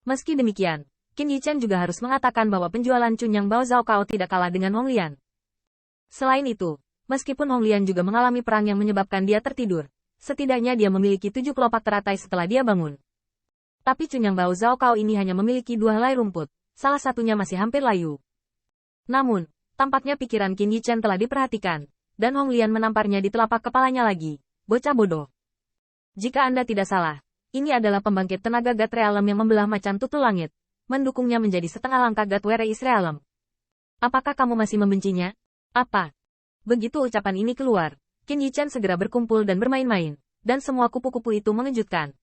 Meski demikian, Qin Yichen juga harus mengatakan bahwa penjualan Chunyang Bao Zhao Kao tidak kalah dengan Hong Lian. Selain itu, meskipun Hong Lian juga mengalami perang yang menyebabkan dia tertidur, setidaknya dia memiliki 7 kelopak teratai setelah dia bangun. Tapi Chunyang Bao Zhao Kao ini hanya memiliki 2 helai rumput, salah satunya masih hampir layu. Namun, tampaknya pikiran Qin Yichen telah diperhatikan, dan Hong Lian menamparnya di telapak kepalanya lagi. Bocah bodoh. Jika Anda tidak salah, ini adalah pembangkit tenaga God Realm yang membelah macan tutul langit, mendukungnya menjadi setengah langkah God Were is Realm. Apakah kamu masih membencinya? Apa? Begitu ucapan ini keluar, Qin Yichen segera berkumpul dan bermain-main, dan semua kupu-kupu itu mengejutkan.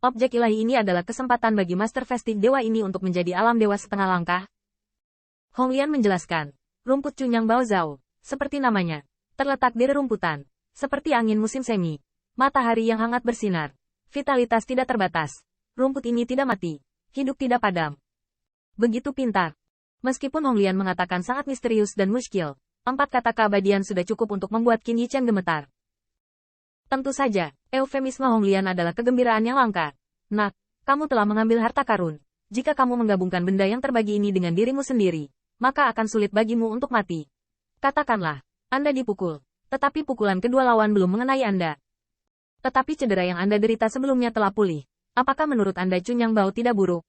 Objek ilahi ini adalah kesempatan bagi Master Festive Dewa ini untuk menjadi alam dewa setengah langkah. Hong Lian menjelaskan, rumput Chunyang Bao Zhao, seperti namanya, terletak di rerumputan, seperti angin musim semi, matahari yang hangat bersinar. Vitalitas tidak terbatas. Rumput ini tidak mati. Hidup tidak padam. Begitu pintar. Meskipun Hong Lian mengatakan sangat misterius dan muskil, 4 kata keabadian sudah cukup untuk membuat Qin Yichen gemetar. Tentu saja, eufemisme Hong Lian adalah kegembiraan yang langka. Nak, kamu telah mengambil harta karun. Jika kamu menggabungkan benda yang terbagi ini dengan dirimu sendiri, maka akan sulit bagimu untuk mati. Katakanlah, Anda dipukul, tetapi pukulan kedua lawan belum mengenai Anda. Tetapi cedera yang Anda derita sebelumnya telah pulih. Apakah menurut Anda Chunyang Bao tidak buruk?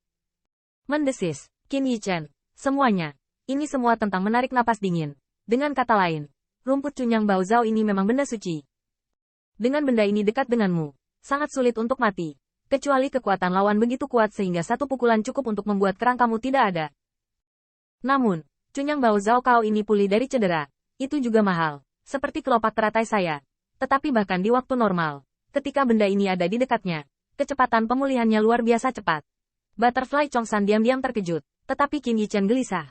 Mendesis, Qin Yichen. Semuanya. Ini semua tentang menarik napas dingin. Dengan kata lain, rumput Chunyang Bao Zhao ini memang benda suci. Dengan benda ini dekat denganmu, sangat sulit untuk mati. Kecuali kekuatan lawan begitu kuat sehingga satu pukulan cukup untuk membuat kerangkamu tidak ada. Namun, Chunyang Bao Zhao Kao ini pulih dari cedera. Itu juga mahal. Seperti kelopak teratai saya. Tetapi bahkan di waktu normal, ketika benda ini ada di dekatnya, kecepatan pemulihannya luar biasa cepat. Butterfly Chongsan diam-diam terkejut, tetapi Qin Yichen gelisah.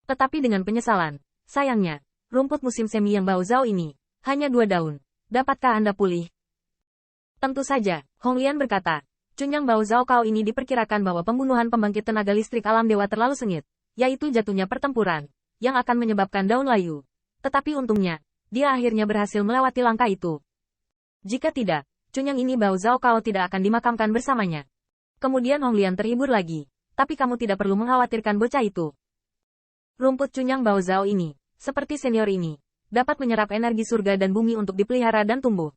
Tetapi dengan penyesalan, sayangnya, rumput musim semi yang Bao Zhao ini, hanya 2 daun. Dapatkah Anda pulih? Tentu saja, Hong Lian berkata. Chunyang Bao Zhao Kao ini diperkirakan bahwa pembunuhan pembangkit tenaga listrik alam dewa terlalu sengit, yaitu jatuhnya pertempuran, yang akan menyebabkan daun layu. Tetapi untungnya, dia akhirnya berhasil melewati langkah itu. Jika tidak, Chunyang ini Bao Zhao Kao tidak akan dimakamkan bersamanya. Kemudian Hong Lian terhibur lagi. Tapi kamu tidak perlu mengkhawatirkan bocah itu. Rumput Chunyang Bao Zhao ini, seperti senior ini, dapat menyerap energi surga dan bumi untuk dipelihara dan tumbuh.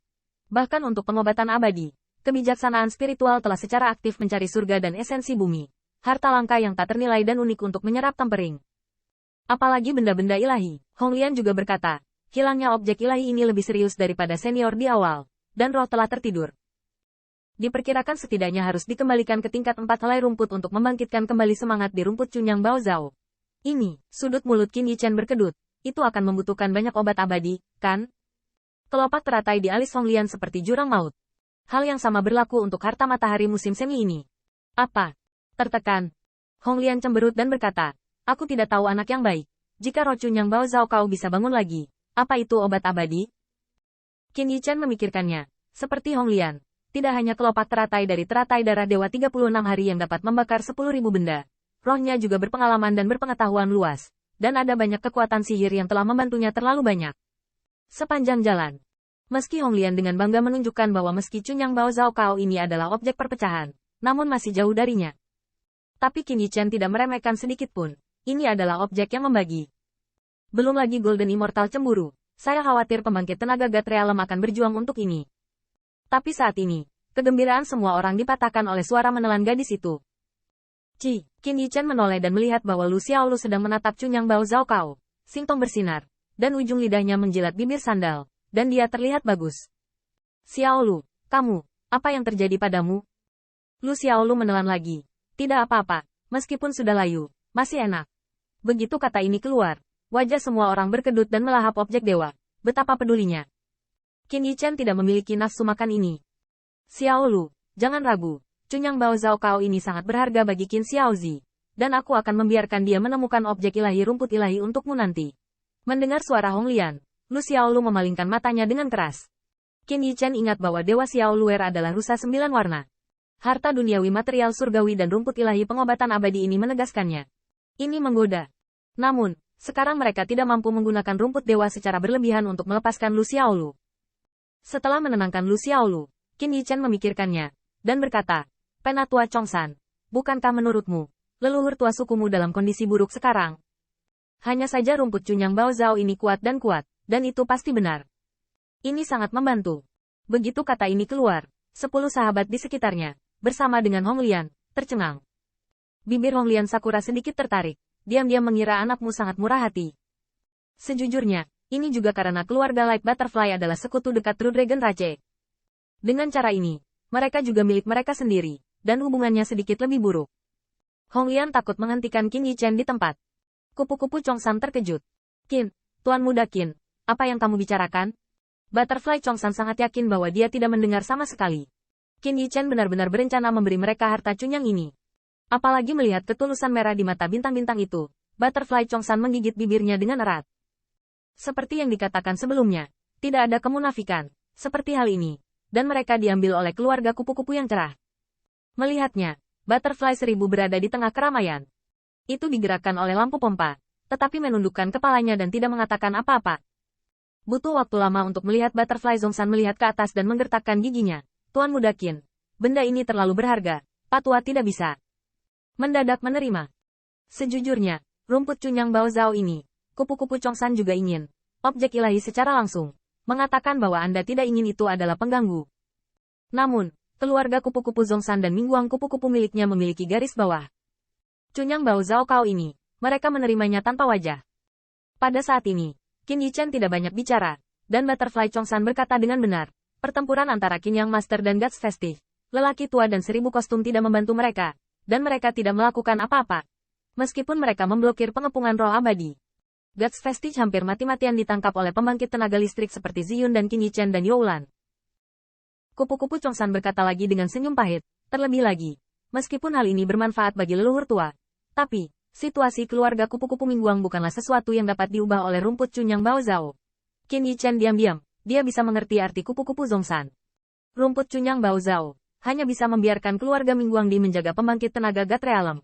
Bahkan untuk pengobatan abadi, kebijaksanaan spiritual telah secara aktif mencari surga dan esensi bumi. Harta langka yang tak ternilai dan unik untuk menyerap tempering. Apalagi benda-benda ilahi, Hong Lian juga berkata, hilangnya objek ilahi ini lebih serius daripada senior di awal. Dan roh telah tertidur. Diperkirakan setidaknya harus dikembalikan ke tingkat 4 helai rumput untuk membangkitkan kembali semangat di rumput Chunyang Bao Zhao. Ini, sudut mulut Qin Yichen berkedut. Itu akan membutuhkan banyak obat abadi, kan? Kelopak teratai di alis Hong Lian seperti jurang maut. Hal yang sama berlaku untuk harta matahari musim semi ini. Apa? Tertekan. Hong Lian cemberut dan berkata, aku tidak tahu anak yang baik. Jika roh Chunyang Bao Zhao Kao bisa bangun lagi, apa itu obat abadi? Qin Yichen memikirkannya. Seperti Hong Lian, tidak hanya kelopak teratai dari teratai darah dewa 36 hari yang dapat membakar 10.000 benda. Rohnya juga berpengalaman dan berpengetahuan luas. Dan ada banyak kekuatan sihir yang telah membantunya terlalu banyak. Sepanjang jalan. Meski Hong Lian dengan bangga menunjukkan bahwa meski Chunyang Bao Zhao Kao ini adalah objek perpecahan, namun masih jauh darinya. Tapi Qin Yichen tidak meremehkan sedikit pun. Ini adalah objek yang membagi. Belum lagi Golden Immortal cemburu. Saya khawatir pembangkit tenaga God Realm akan berjuang untuk ini. Tapi saat ini, kegembiraan semua orang dipatahkan oleh suara menelan gadis itu. Qin Yichen menoleh dan melihat bahwa Lu Xiaolu sedang menatap Chunyang Bao Zhao Kao. Singtong bersinar, dan ujung lidahnya menjilat bibir sandal, dan dia terlihat bagus. Xiaolu, kamu, apa yang terjadi padamu? Lu Xiaolu menelan lagi. Tidak apa-apa, meskipun sudah layu, masih enak. Begitu kata ini keluar. Wajah semua orang berkedut dan melahap objek dewa. Betapa pedulinya. Qin Yichen tidak memiliki nafsu makan ini. Xiaolu, jangan ragu. Chunyang Bao Zhao Kao ini sangat berharga bagi Qin Xiaozi. Dan aku akan membiarkan dia menemukan objek ilahi rumput ilahi untukmu nanti. Mendengar suara Hong Lian, Lu Xiaolu memalingkan matanya dengan keras. Qin Yichen ingat bahwa Dewa Xiaoluer adalah rusa 9 warna. Harta duniawi material surgawi dan rumput ilahi pengobatan abadi ini menegaskannya. Ini menggoda. Namun, sekarang mereka tidak mampu menggunakan rumput dewa secara berlebihan untuk melepaskan Lu Xiaolu. Setelah menenangkan Lu Xiaolu, Qin Yichen memikirkannya, dan berkata, Penatua Chongsan, bukankah menurutmu, leluhur tua sukumu dalam kondisi buruk sekarang? Hanya saja rumput cunyang Bao Zhao ini kuat, dan itu pasti benar. Ini sangat membantu. Begitu kata ini keluar, 10 sahabat di sekitarnya, bersama dengan Hong Lian, tercengang. Bibir Hong Lian Sakura sedikit tertarik, diam-diam mengira anakmu sangat murah hati. Sejujurnya, ini juga karena keluarga Light Butterfly adalah sekutu dekat True Dragon Rache. Dengan cara ini, mereka juga milik mereka sendiri, dan hubungannya sedikit lebih buruk. Hong Lian takut menghentikan Qin Yichen di tempat. Kupu-kupu Chongsan terkejut. Qin, Tuan Muda Qin, apa yang kamu bicarakan? Butterfly Chongsan sangat yakin bahwa dia tidak mendengar sama sekali. Qin Yichen benar-benar berencana memberi mereka harta cunyang ini. Apalagi melihat ketulusan merah di mata bintang-bintang itu, Butterfly Chongsan menggigit bibirnya dengan erat. Seperti yang dikatakan sebelumnya, tidak ada kemunafikan, seperti hal ini, dan mereka diambil oleh keluarga kupu-kupu yang cerah. Melihatnya, Butterfly 1000 berada di tengah keramaian. Itu digerakkan oleh lampu pompa, tetapi menundukkan kepalanya dan tidak mengatakan apa-apa. Butuh waktu lama untuk melihat Butterfly Zhongshan melihat ke atas dan menggertakkan giginya. Tuan Muda Qin, benda ini terlalu berharga, Pak Tua tidak bisa mendadak menerima. Sejujurnya, rumput cunyang Bao Zhao ini, kupu-kupu Chongsan juga ingin. Objek ilahi secara langsung, mengatakan bahwa Anda tidak ingin itu adalah pengganggu. Namun, keluarga kupu-kupu Zhongshan dan Mingguang kupu-kupu miliknya memiliki garis bawah. Cunyang Bao Zhao kau ini, mereka menerimanya tanpa wajah. Pada saat ini, Qin Yichen tidak banyak bicara, dan Butterfly Chongsan berkata dengan benar, pertempuran antara Qin Yang Master dan Guts Festive, lelaki tua dan 1000 kostum tidak membantu mereka, dan mereka tidak melakukan apa-apa. Meskipun mereka memblokir pengepungan roh abadi. Guts Festive hampir mati-matian ditangkap oleh pembangkit tenaga listrik seperti Ziyun dan Qin Yichen dan Youlan. Kupu-kupu Chongsan berkata lagi dengan senyum pahit, terlebih lagi, meskipun hal ini bermanfaat bagi leluhur tua, tapi, situasi keluarga kupu-kupu Mingguang bukanlah sesuatu yang dapat diubah oleh rumput cunyang Bao Zhao. Qin Yichen diam-diam, dia bisa mengerti arti kupu-kupu Zhongshan. Rumput cunyang Bao Zhao hanya bisa membiarkan keluarga Mingguang di menjaga pembangkit tenaga God Realm.